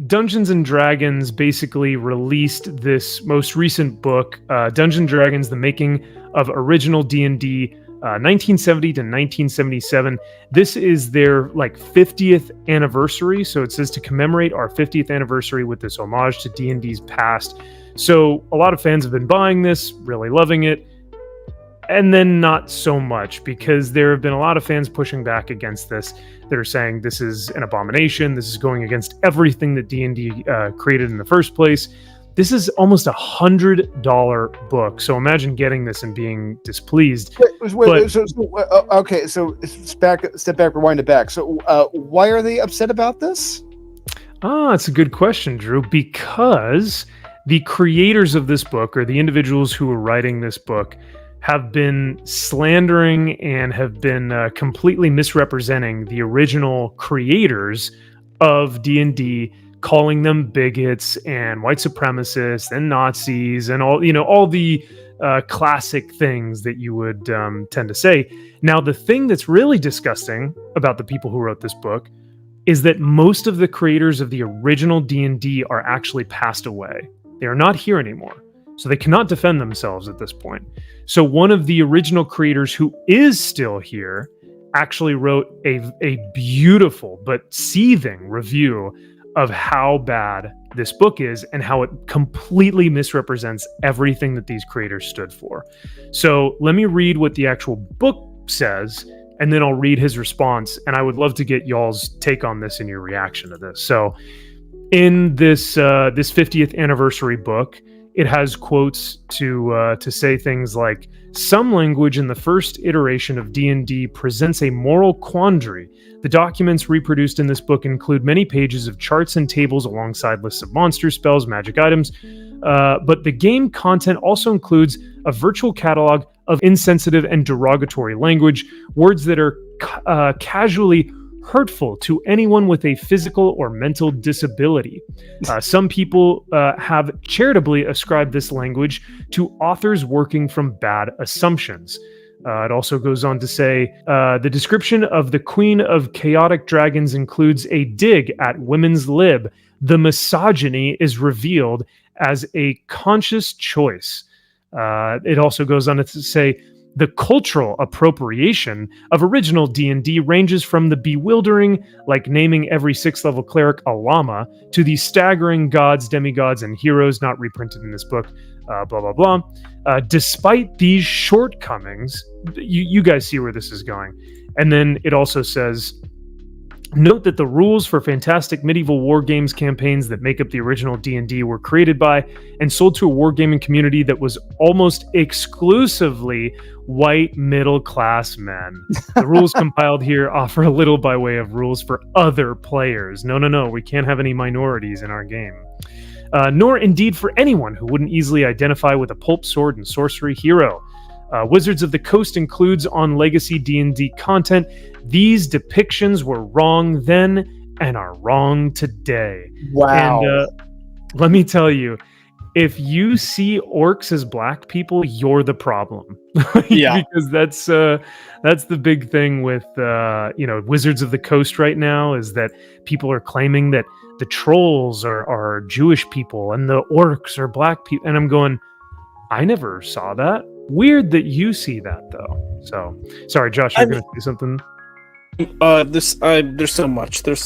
Dungeons and Dragons basically released this most recent book, Dungeons and Dragons: The Making of Original D&D, 1970 to 1977. This is their 50th anniversary. So it says to commemorate our 50th anniversary with this homage to D&D's past. So a lot of fans have been buying this, really loving it. And then not so much, because there have been a lot of fans pushing back against this. They're saying this is an abomination. This is going against everything that D&D created in the first place. This is almost $100 book. So imagine getting this and being displeased. Okay, so step back, rewind it back. So why are they upset about this? It's a good question, Drew, because the creators of this book, or the individuals who are writing this book, have been slandering and have been completely misrepresenting the original creators of D&D, calling them bigots and white supremacists and Nazis and all the classic things that you would tend to say. Now, the thing that's really disgusting about the people who wrote this book is that most of the creators of the original D&D are actually passed away. They are not here anymore. So they cannot defend themselves at this point. So one of the original creators who is still here actually wrote a beautiful but seething review of how bad this book is and how it completely misrepresents everything that these creators stood for. So let me read what the actual book says, and then I'll read his response. And I would love to get y'all's take on this and your reaction to this. So in this 50th anniversary book, it has quotes to say things like, some language in the first iteration of D&D presents a moral quandary. The documents reproduced in this book include many pages of charts and tables alongside lists of monsters, spells, magic items. But the game content also includes a virtual catalog of insensitive and derogatory language, words that are casually hurtful to anyone with a physical or mental disability. Some people have charitably ascribed this language to authors working from bad assumptions. It also goes on to say, the description of the Queen of Chaotic Dragons includes a dig at women's lib. The misogyny is revealed as a conscious choice. It also goes on to say, the cultural appropriation of original D&D ranges from the bewildering, like naming every 6th level cleric a llama, to the staggering gods, demigods, and heroes not reprinted in this book, blah, blah, blah. Despite these shortcomings, you guys see where this is going. And then it also says, note that the rules for fantastic medieval war games campaigns that make up the original D&D were created by and sold to a wargaming community that was almost exclusively white middle-class men. The rules compiled here offer a little by way of rules for other players. No, we can't have any minorities in our game. Nor indeed for anyone who wouldn't easily identify with a pulp sword and sorcery hero. Wizards of the Coast includes on legacy D&D content. These depictions were wrong then and are wrong today. Wow. And let me tell you, if you see orcs as black people, you're the problem. Yeah. Because that's the big thing with Wizards of the Coast right now, is that people are claiming that the trolls are Jewish people and the orcs are black people. And I'm going, I never saw that. Weird that you see that, though. So, sorry, Josh, you're going to say something? There's so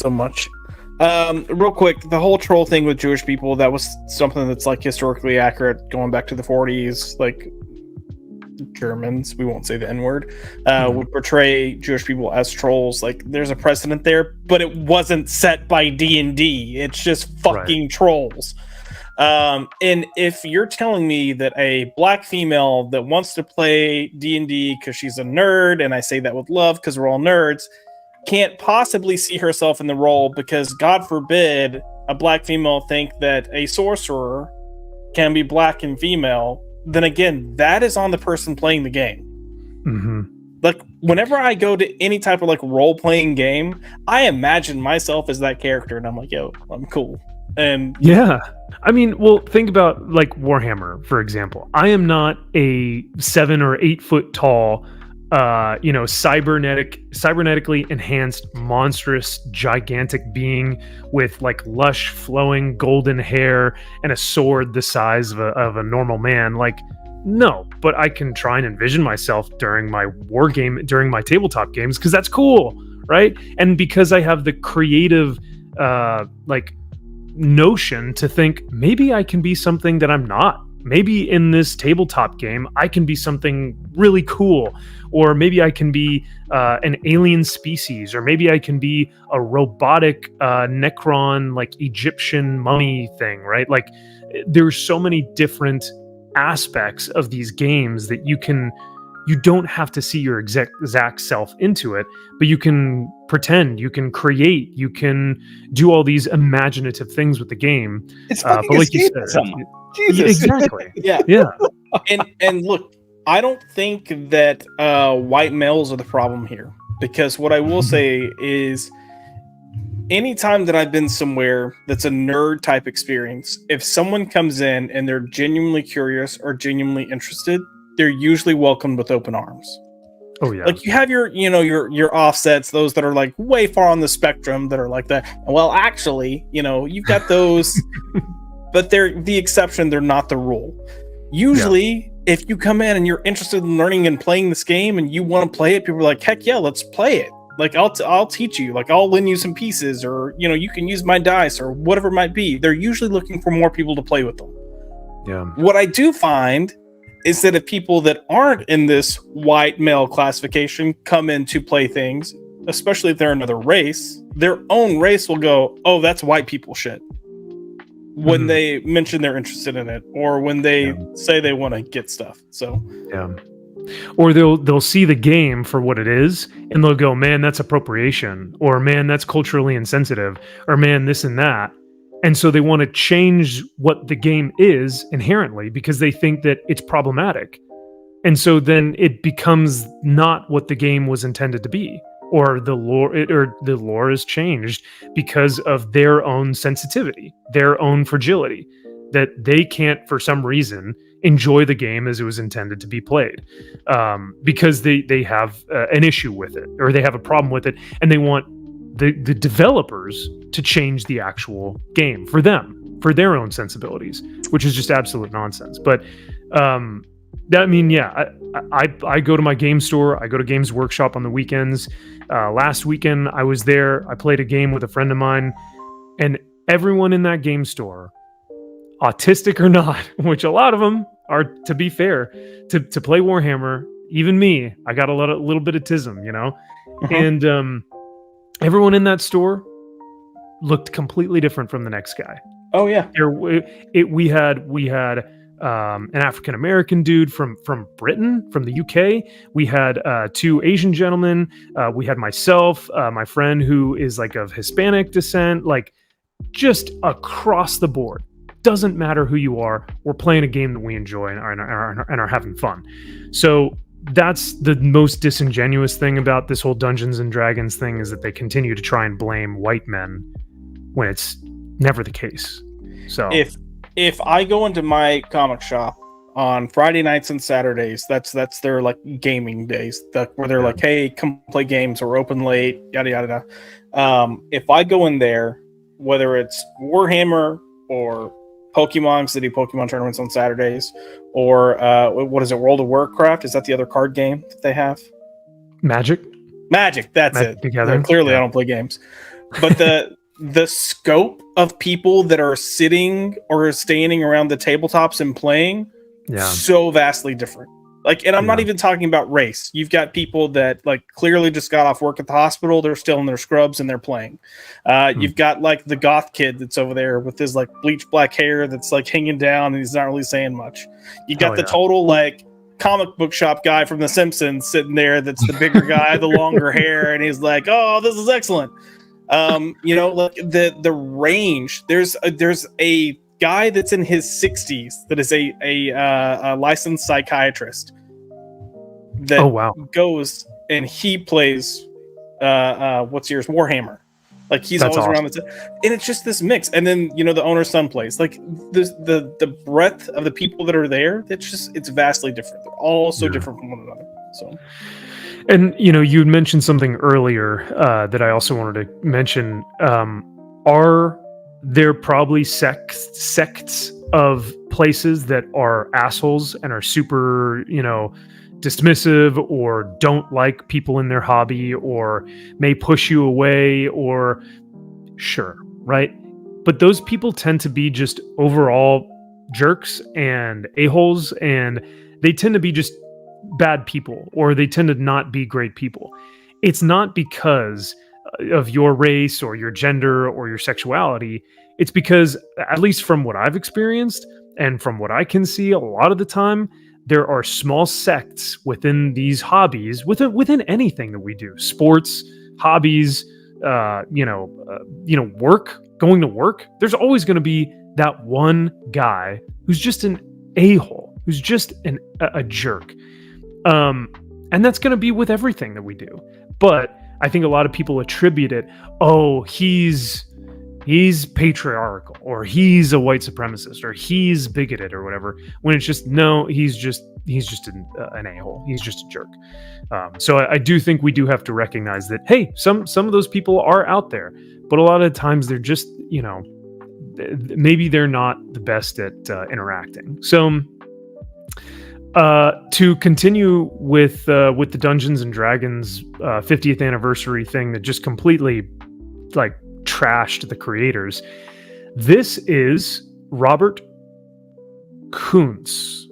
much. Real quick, the whole troll thing with Jewish people, that was something that's historically accurate, going back to the 40s. Germans, we won't say the N-word, would portray Jewish people as trolls. There's a precedent there, but it wasn't set by D&D. It's just fucking trolls. And if you're telling me that a black female that wants to play D&D because she's a nerd, and I say that with love because we're all nerds, can't possibly see herself in the role because, God forbid, a black female think that a sorcerer can be black and female, then again, that is on the person playing the game. Mm-hmm. Whenever I go to any type of role-playing game, I imagine myself as that character, and I'm like, yo, I'm cool. And yeah, I mean, well, think about Warhammer, for example. I am not a 7 or 8 foot tall cybernetically enhanced, monstrous, gigantic being with like lush, flowing golden hair and a sword the size of a normal man. Like, no, but I can try and envision myself during my during my tabletop games, because that's cool, right? And because I have the creative notion to think maybe I can be something that I'm not. Maybe in this tabletop game, I can be something really cool, or maybe I can be an alien species, or maybe I can be a robotic Necron, like Egyptian mummy thing, right? Like, there's so many different aspects of these games that you don't have to see your exact self into it, but you can pretend, you can create, you can do all these imaginative things with the game. It's fucking but like you said, Jesus. exactly. Yeah. And look, I don't think that white males are the problem here, because what I will say is, anytime that I've been somewhere that's a nerd type experience, if someone comes in and they're genuinely curious or genuinely interested, they're usually welcomed with open arms. Oh yeah. Like, you have your offsets, those that are like way far on the spectrum that are like that. Well, actually, you've got those, but they're the exception. They're not the rule. Usually, if you come in and you're interested in learning and playing this game and you want to play it, people are like, heck yeah, let's play it. Like, I'll teach you. Like, I'll lend you some pieces, or you can use my dice, or whatever it might be. They're usually looking for more people to play with them. Yeah. What I do find is that if people that aren't in this white male classification come in to play things, especially if they're another race, their own race will go, oh, that's white people shit, when they mention they're interested in it, or when they say they want to get stuff. So or they'll see the game for what it is, and they'll go, man, that's appropriation, or man, that's culturally insensitive, or man, this and that. And so they want to change what the game is inherently, because they think that it's problematic. And so then it becomes not what the game was intended to be, or the lore is changed because of their own sensitivity, their own fragility, that they can't, for some reason, enjoy the game as it was intended to be played, because they have an issue with it, or they have a problem with it, and they want the developers to change the actual game for them, for their own sensibilities, which is just absolute nonsense. But I go to my game store, I go to Games Workshop on the weekends. Last weekend I was there, I played a game with a friend of mine, and everyone in that game store, autistic or not, which a lot of them are, to be fair, to play Warhammer, even me, I got a little bit of tism, and everyone in that store looked completely different from the next guy. Oh yeah. We had an African American dude from Britain, from the UK. We had 2 Asian gentlemen. We had myself, my friend who is like of Hispanic descent, like just across the board. Doesn't matter who you are. We're playing a game that we enjoy and are having fun. So that's the most disingenuous thing about this whole Dungeons and Dragons thing, is that they continue to try and blame white men when it's never the case. So if I go into my comic shop on Friday nights and Saturdays, that's their like gaming days, where they're like, hey, come play games, or open late, yada yada yada. If I go in there, whether it's Warhammer or Pokemon, because they do Pokemon tournaments on Saturdays, or what is it, World of Warcraft? Is that the other card game that they have? Magic, that's it. Together. Clearly, I don't play games, but the scope of people that are sitting or standing around the tabletops and playing, so vastly different. Like, and I'm not even talking about race. You've got people that like clearly just got off work at the hospital. They're still in their scrubs and they're playing. You've got like the goth kid that's over there with his like bleach black hair that's like hanging down and he's not really saying much. You got the total like comic book shop guy from The Simpsons sitting there. That's the bigger guy, the longer hair, and he's like, "Oh, this is excellent." Like the range. There's a guy that's in his 60s that is a licensed psychiatrist that goes and he plays Warhammer. Like he's always around and it's just this mix. And then the owner's son plays. Like the breadth of the people that are there, it's vastly different. They're all so different from one another. So And you had mentioned something earlier that I also wanted to mention. Are there probably sects of places that are assholes and are super, dismissive or don't like people in their hobby or may push you away or sure, right? But those people tend to be just overall jerks and a-holes, and they tend to be just bad people, or they tend to not be great people. It's not because of your race or your gender or your sexuality. It's because, at least from what I've experienced and from what I can see, a lot of the time there are small sects within these hobbies, within anything that we do, sports, hobbies, work, going to work. There's always going to be that one guy who's just an a-hole, who's just a jerk. And that's going to be with everything that we do. But I think a lot of people attribute it, he's patriarchal, or he's a white supremacist, or he's bigoted, or whatever, when it's just, no, he's just an a-hole. He's just a jerk. So I do think we do have to recognize that, hey, some of those people are out there, but a lot of times they're just, maybe they're not the best at interacting. So to continue with the Dungeons and Dragons 50th anniversary thing that just completely trashed the creators, this is Robert Kuntz.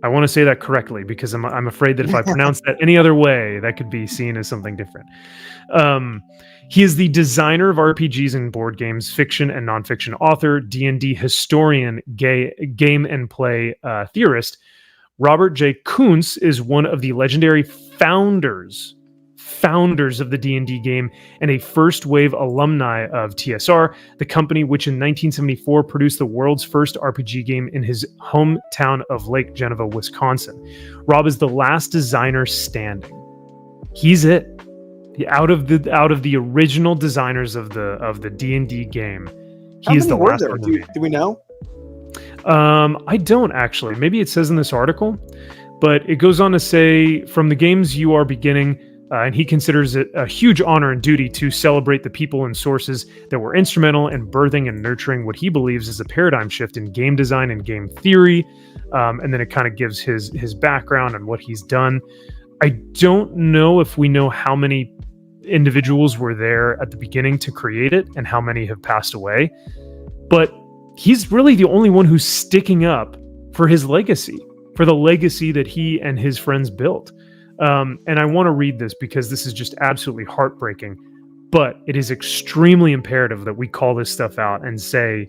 I want to say that correctly because I'm afraid that if I pronounce that any other way, that could be seen as something different. He is the designer of RPGs and board games, fiction and nonfiction author, D&D historian, game and play theorist. Robert J. Kuntz is one of the legendary founders of the D&D game and a first-wave alumni of TSR, the company which in 1974 produced the world's first RPG game in his hometown of Lake Geneva, Wisconsin. Rob is the last designer standing. He's it. Out of the original designers of the D&D game, he is the last one. Do we know? I don't actually. Maybe it says in this article, but it goes on to say, from the games you are beginning, and he considers it a huge honor and duty to celebrate the people and sources that were instrumental in birthing and nurturing what he believes is a paradigm shift in game design and game theory. And then it kind of gives his background and what he's done. I don't know if we know how many individuals were there at the beginning to create it and how many have passed away, but he's really the only one who's sticking up for his legacy, for the legacy that he and his friends built. And I want to read this because this is just absolutely heartbreaking, but it is extremely imperative that we call this stuff out and say,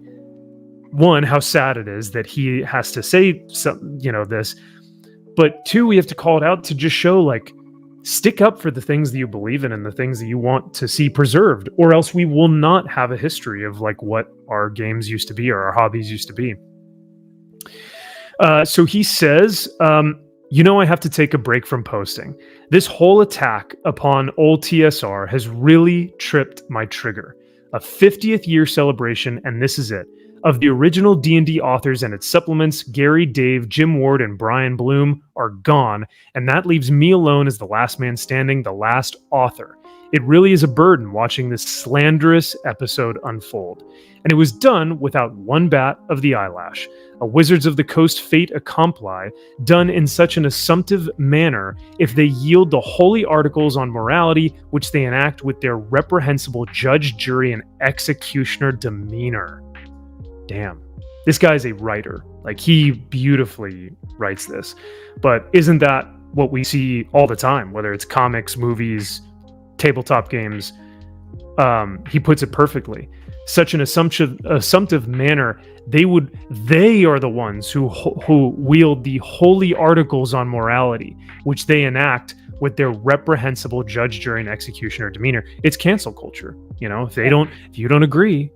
one, how sad it is that he has to say this, but two, we have to call it out to just show, stick up for the things that you believe in and the things that you want to see preserved, or else we will not have a history of what our games used to be or our hobbies used to be. So he says, I have to take a break from posting. This whole attack upon old TSR has really tripped my trigger. A 50th year celebration, and this is it. Of the original D&D authors and its supplements, Gary, Dave, Jim Ward, and Brian Bloom are gone, and that leaves me alone as the last man standing, the last author. It really is a burden watching this slanderous episode unfold. And it was done without one bat of the eyelash. A Wizards of the Coast fait accompli, done in such an assumptive manner, if they yield the holy articles on morality, which they enact with their reprehensible judge, jury, and executioner demeanor. Damn. This guy's a writer. He beautifully writes this. But isn't that what we see all the time, whether it's comics, movies, tabletop games? He puts it perfectly. Such an assumptive manner, they are the ones who wield the holy articles on morality, which they enact with their reprehensible judge, jury, and executioner demeanor. It's cancel culture. If you don't agree,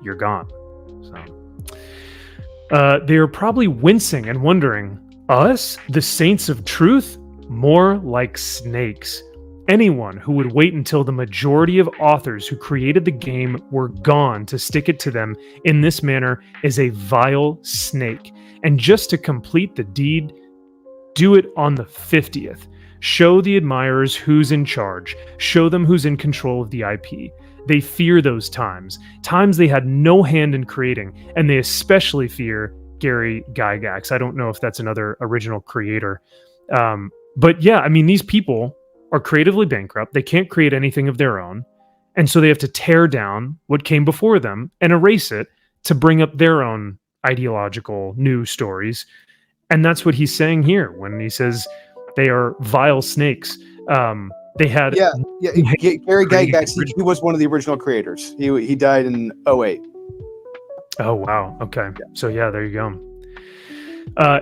you're gone. So they are probably wincing and wondering, us, the saints of truth, more like snakes. Anyone who would wait until the majority of authors who created the game were gone to stick it to them in this manner is a vile snake. And just to complete the deed, do it on the 50th. Show the admirers who's in charge. Show them who's in control of the IP. They fear those times they had no hand in creating, and they especially fear Gary Gygax. I don't know if that's another original creator. But yeah, I mean, these people are creatively bankrupt. They can't create anything of their own. And so they have to tear down what came before them and erase it to bring up their own ideological new stories. And that's what he's saying here when he says they are vile snakes. They had Gary Gygax, he was one of the original creators. He died in 2008. Oh wow. Okay. Yeah. So yeah, there you go.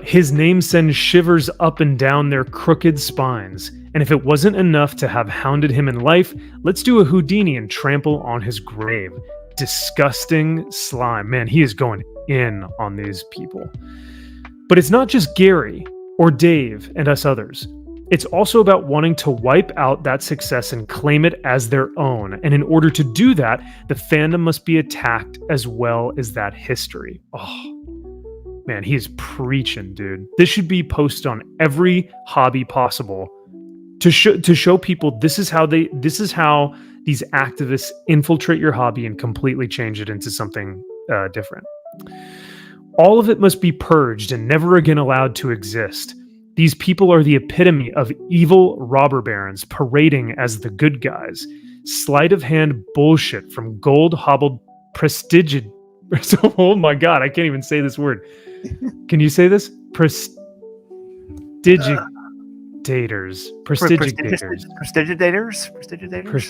His name sends shivers up and down their crooked spines. And if it wasn't enough to have hounded him in life, let's do a Houdini and trample on his grave. Disgusting slime. Man, he is going in on these people. But it's not just Gary or Dave and us others. It's also about wanting to wipe out that success and claim it as their own. And in order to do that, the fandom must be attacked as well as that history. Oh, man, he is preaching, dude. This should be posted on every hobby possible to show people this is how these activists infiltrate your hobby and completely change it into something different. All of it must be purged and never again allowed to exist. These people are the epitome of evil robber barons parading as the good guys. Sleight of hand bullshit from gold hobbled prestigitators. Oh my God, I can't even say this word. Can you say this? Prestigitators.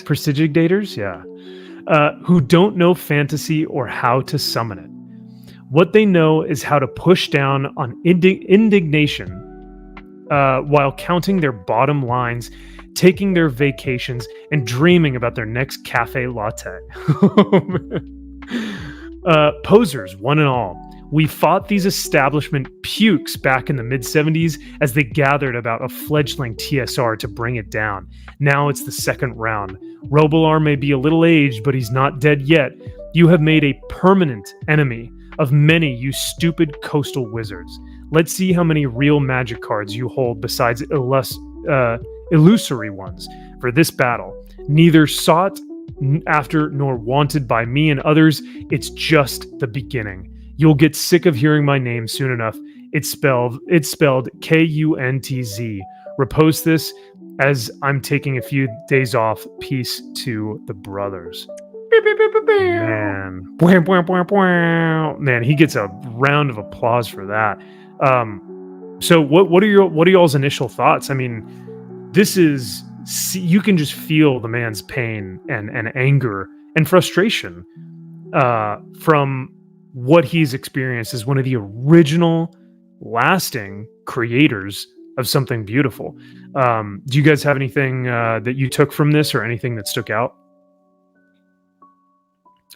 Prestigitators, yeah. Who don't know fantasy or how to summon it. What they know is how to push down on indignation while counting their bottom lines, taking their vacations, and dreaming about their next cafe latte. Posers, one and all. We fought these establishment pukes back in the mid-70s as they gathered about a fledgling TSR to bring it down. Now it's the second round. Robilar may be a little aged, but he's not dead yet. You have made a permanent enemy of many, you stupid coastal wizards. Let's see how many real magic cards you hold besides illusory ones for this battle. Neither sought after nor wanted by me and others. It's just the beginning. You'll get sick of hearing my name soon enough. It's spelled Kuntz. Repost this as I'm taking a few days off. Peace to the brothers. Man, he gets a round of applause for that. So what are y'all's initial thoughts? I mean, this is, you can just feel the man's pain and anger and frustration from what he's experienced as one of the original lasting creators of something beautiful. Do you guys have anything that you took from this or anything that stuck out?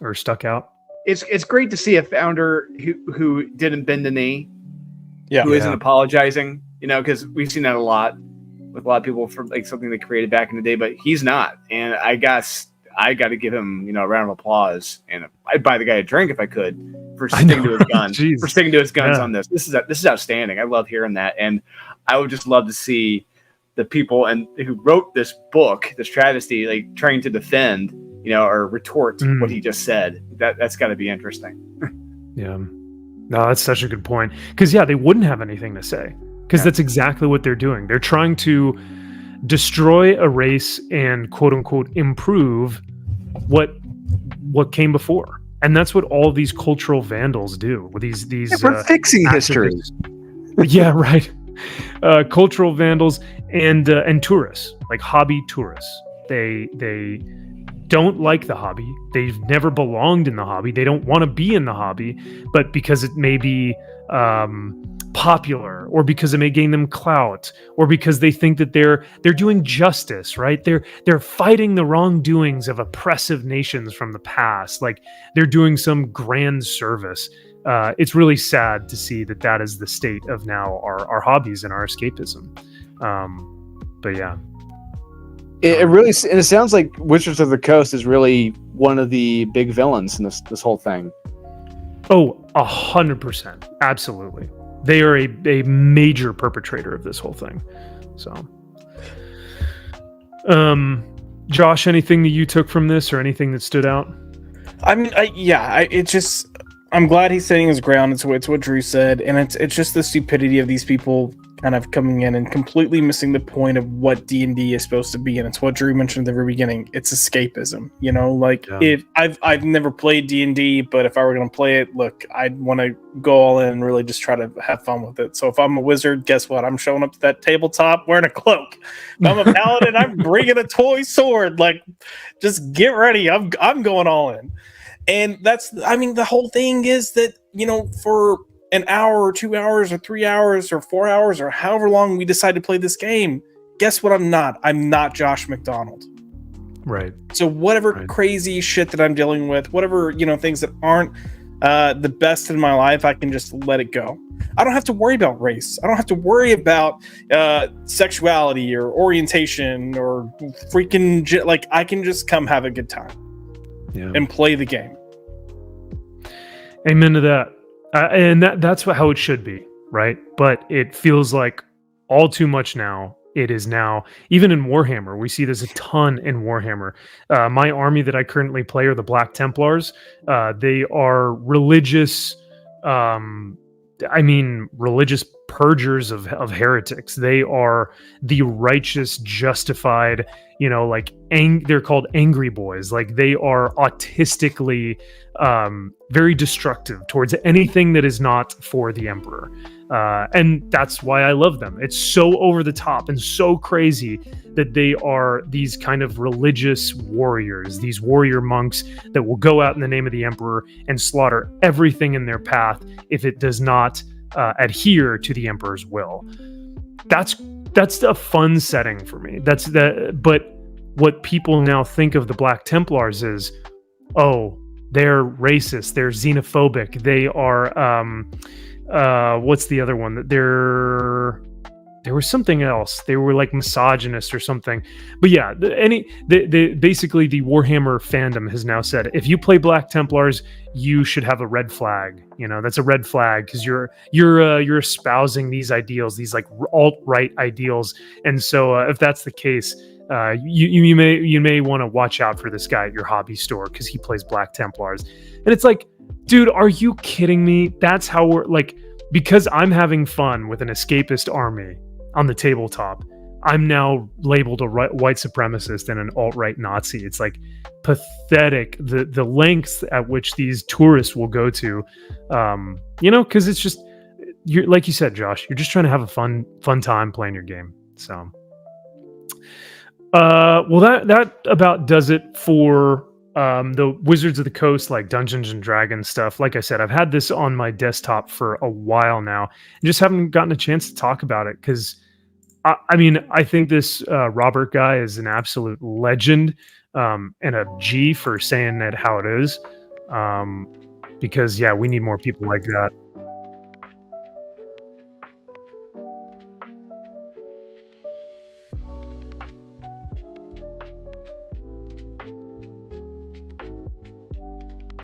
Or stuck out? It's great to see a founder who didn't bend the knee, who isn't apologizing, because we've seen that a lot with a lot of people for like something they created back in the day, but he's not. And I guess I got to give him, a round of applause, and I'd buy the guy a drink if I could for sticking to his guns. For sticking to his guns on this. This is outstanding. I love hearing that, and I would just love to see the people who wrote this book, this travesty, like trying to defend, or retort what he just said. That's got to be interesting. Yeah, no, that's such a good point. Because they wouldn't have anything to say. Because that's exactly what they're doing. They're trying to destroy, erase, and quote unquote improve what came before. And that's what all of these cultural vandals do. These we're fixing history. Yeah, right. Cultural vandals and tourists, like hobby tourists. They don't like the hobby. They've never belonged in the hobby. They don't want to be in the hobby, but because it may be popular, or because it may gain them clout, or because they think that they're doing justice, right? They're fighting the wrongdoings of oppressive nations from the past, like they're doing some grand service. It's really sad to see that is the state of now our hobbies and our escapism. But yeah. It really, and it sounds like Wizards of the Coast is really one of the big villains in this whole thing. Oh, 100%. Absolutely. They are a major perpetrator of this whole thing. So, Josh, anything that you took from this or anything that stood out? I mean, I'm glad he's standing his ground. It's what Drew said, and it's just the stupidity of these people kind of coming in and completely missing the point of what D&D is supposed to be. And it's what Drew mentioned at the very beginning. It's escapism, you know, like I've never played D&D, but if I were going to play it, look, I'd want to go all in and really just try to have fun with it. So if I'm a wizard, guess what? I'm showing up to that tabletop wearing a cloak. If I'm a paladin, I'm bringing a toy sword. Like, just get ready. I'm going all in. And the whole thing is that, you know, for an hour or 2 hours or 3 hours or 4 hours or however long we decide to play this game, guess what? I'm not Josh McDonald. Right. So whatever crazy shit that I'm dealing with, whatever, you know, things that aren't the best in my life, I can just let it go. I don't have to worry about race. I don't have to worry about sexuality or orientation or freaking like, I can just come have a good time and play the game. Amen to that. And that's how it should be, right? But it feels like all too much now. It is now, even in Warhammer, we see this a ton in Warhammer. My army that I currently play are the Black Templars. They are religious, religious purgers of heretics. They are the righteous, justified, you know, like they're called angry boys. Like, they are autistically very destructive towards anything that is not for the Emperor. And that's why I love them. It's so over the top and so crazy that they are these kind of religious warriors, these warrior monks that will go out in the name of the Emperor and slaughter everything in their path if it does not adhere to the Emperor's will. That's a fun setting for me. But what people now think of the Black Templars is, oh, they're racist, they're xenophobic, they are what's the other one? There was something else. They were like misogynist or something. But yeah, basically the Warhammer fandom has now said, if you play Black Templars, you should have a red flag. You know, that's a red flag because you're espousing these ideals, these like alt-right ideals. And so if that's the case, you may want to watch out for this guy at your hobby store because he plays Black Templars. And it's like, dude, are you kidding me? That's how we're like, because I'm having fun with an escapist army on the tabletop, I'm now labeled a white supremacist and an alt-right Nazi. It's like pathetic, the lengths at which these tourists will go to, you know, because it's just, you're like you said, Josh, you're just trying to have a fun time playing your game. So, well, that about does it for the Wizards of the Coast, like Dungeons and Dragons stuff. Like I said, I've had this on my desktop for a while now and just haven't gotten a chance to talk about it because I think this Robert guy is an absolute legend, and a G for saying it how it is, because we need more people like that.